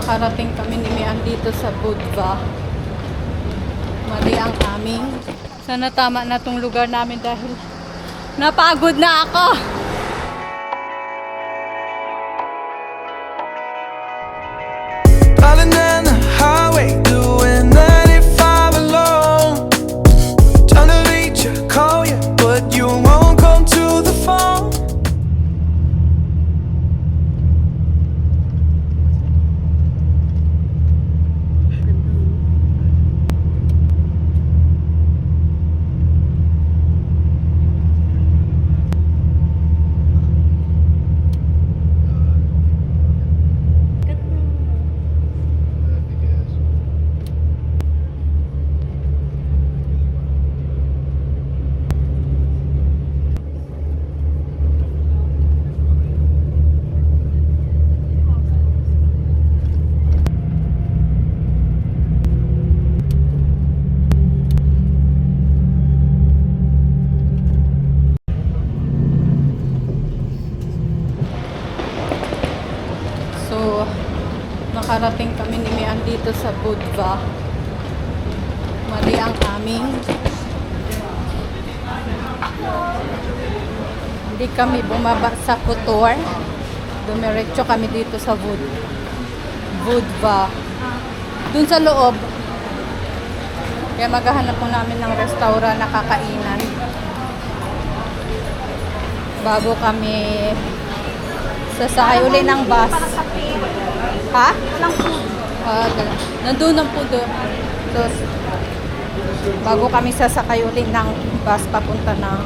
Nakarating kami ni Mian dito sa Budva. Mali ang aming. Sana tama na tong lugar namin dahil napagod na ako. Darling down the highway, doing 95 alone. Trying to reach you, call you, but you won't come to the phone. So, nakarating kami ni Mian dito sa Budva. Mali ang aming. Hindi kami bumaba sa Kotor. Dumiretso kami dito sa Budva. Dun sa loob. Kaya maghahanap po namin ng restaurant na kakainan. Bago kami sasakay uli ng bus. Ha? Walang food. Nandun ang food. So, bago kami sasakay uli ng bus papunta ng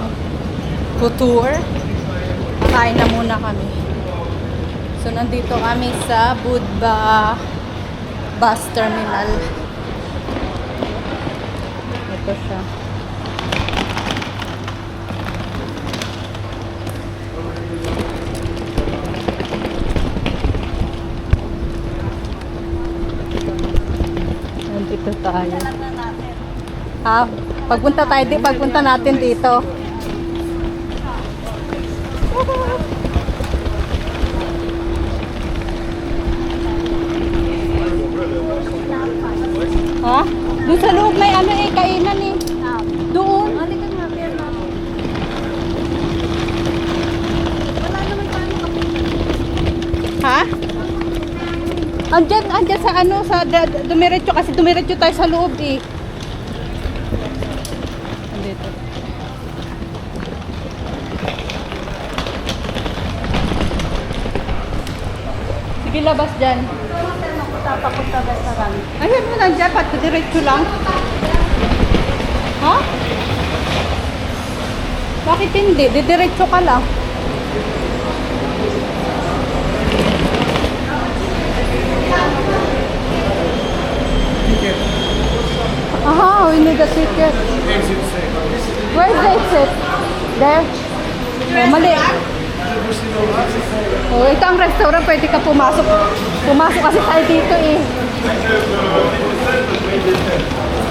Kotor, kain na muna kami. So, nandito kami sa Budva bus terminal. Ito siya. Nandito tayo. Ha? Pagpunta natin dito. Ha? Doon sa loob may ano kainan eh. Doon. Halika nga, pero wala naman tayo kapit. Ha? Andyan sa ano, dumiretso kasi dumiretso tayo sa loob eh. Andito. Sige, labas dyan. Papunta restaurant. Ayun mo nandyan, pati diretso lang. Ha? Bakit hindi? Didiretso ka lang. Aha, we need a ticket. Where's the exit? There? Oh, mali. Oh, ito ang restaurant, pwede ka pumasok. Pumasok kasi tayo dito eh.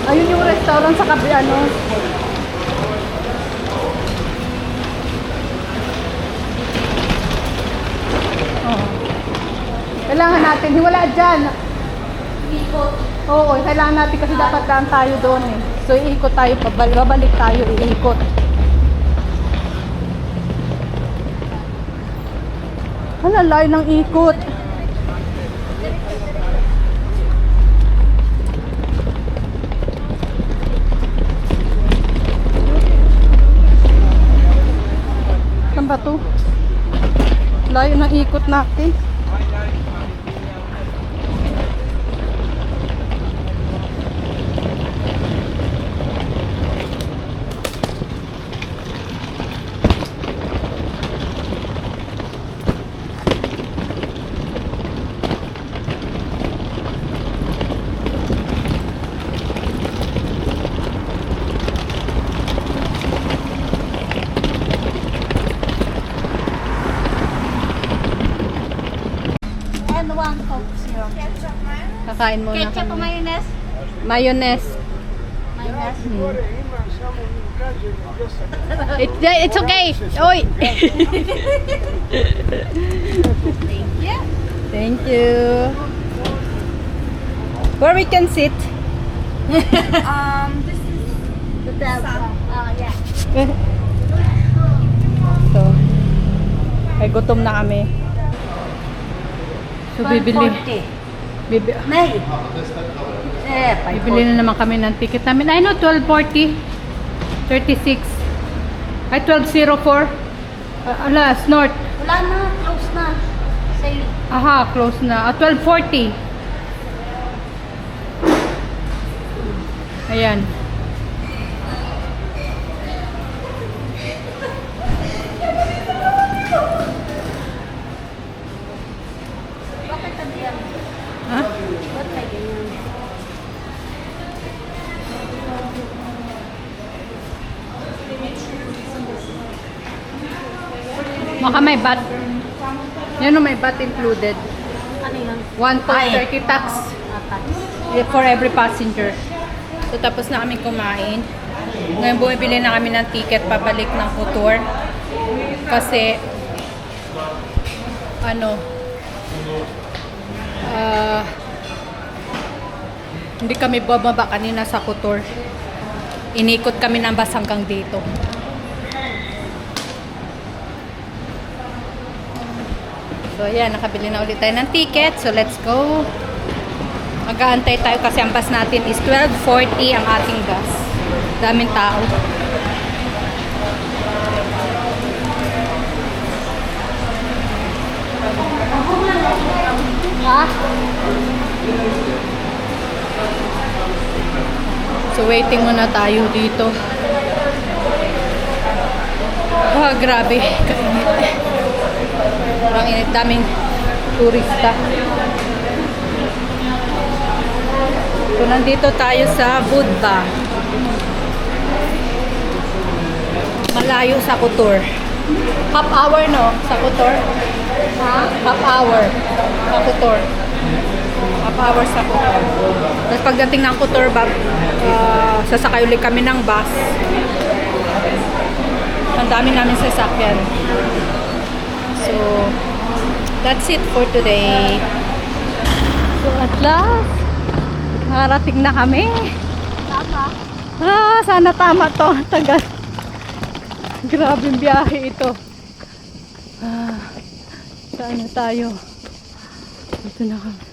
Ayun yung restaurant sa kabi, ano. Oh. Kailangan natin, wala dyan. Oo, kailangan natin kasi dapat daan tayo doon eh. So, iikot tayo, babalik tayo, iikot. Hala, layo ng ikot. Saan ba to? Layo ng ikot natin. And one Coke Zero. Kakain muna Ketchup o kami. mayonnaise? Mayonnaise. Mayonnaise. It's okay. Oy. Thank you. Thank you. Where we can sit. This is the Delta. Yeah. So, ay gutom na kami. So, bibili May. bibili na naman kami ng ticket namin. I know, 12:40. 36. Ay, 12:04. Alas, North. Wala na. Close na. Say, Aha, close na. 12:40. Ayan. bakit ang diyan? Ha? Ba't may ganyan? Maka may bat. Yan o, may bat included. Ano yun? 1.30 tax Apat. for every passenger. So, tapos na kami kumain. Ngayon, bumibili na kami ng ticket pabalik ng Kotor. Kasi, hindi kami bababa kanina sa Kotor. Inikot kami ng bus hanggang dito. So, ayan, nakabili na ulit tayo ng ticket. So, let's go. Mag-aantay tayo kasi ang bus natin is 12:40 ang ating bus. Daming tao. Ha? So, waiting muna tayo dito. Ah, grabe. Kainit. Parang init. Daming turista. So, nandito tayo sa Budva. Malayo sa Kotor. Half hour, no? Sa Kotor? Ha? Half hour. Sa Kotor. Half hour sa Kotor. Tapos pagdating ng Kotor, sasakay ulit kami ng bus. Ang dami namin sasakyan. So, that's it for today. So, at last, nakarating na kami. Tama. Sana tama to. Tagal. Grabe yung biyahe ito. Saan na tayo? Dito na kami.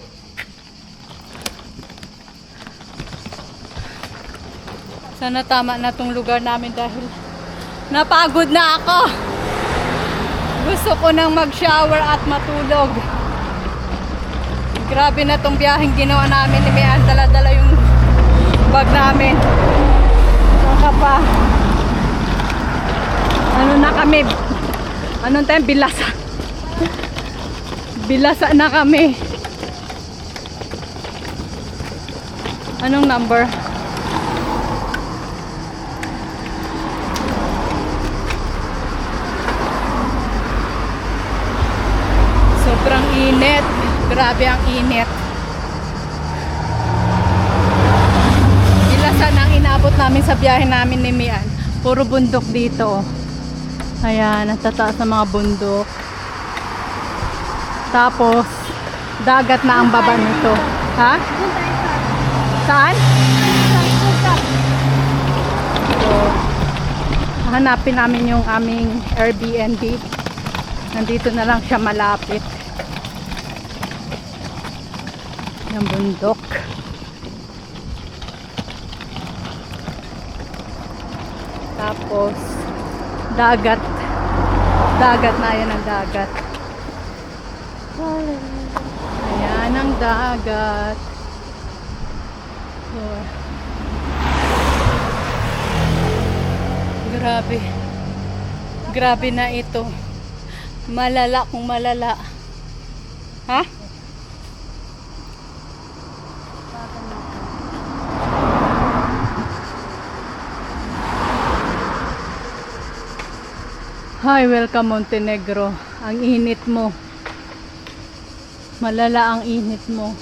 Sana tama na tong lugar namin dahil napagod na ako. Gusto ko nang mag-shower at matulog. Grabe na tong biyaheng ginawa namin. May dala-dala yung bag namin. Saka pa. Ano na kami? Anong time? Bilasa. Bilasa na kami. Anong number? Sobrang init. Grabe ang init. Bilasa na ang inabot namin sa biyahe namin ni Mian. Puro bundok dito. Ayan, natataas ng mga bundok. Tapos, dagat na ang baba nito. Ha? Saan? So, hanapin namin yung aming Airbnb. Nandito na lang siya malapit. Yung bundok. Tapos, dagat. Dagat na, yan ang dagat. Ayan ang dagat. So, grabe. Grabe na ito. Malala kung malala. Ha? Hi, welcome Montenegro. Ang init mo. Malala ang init mo.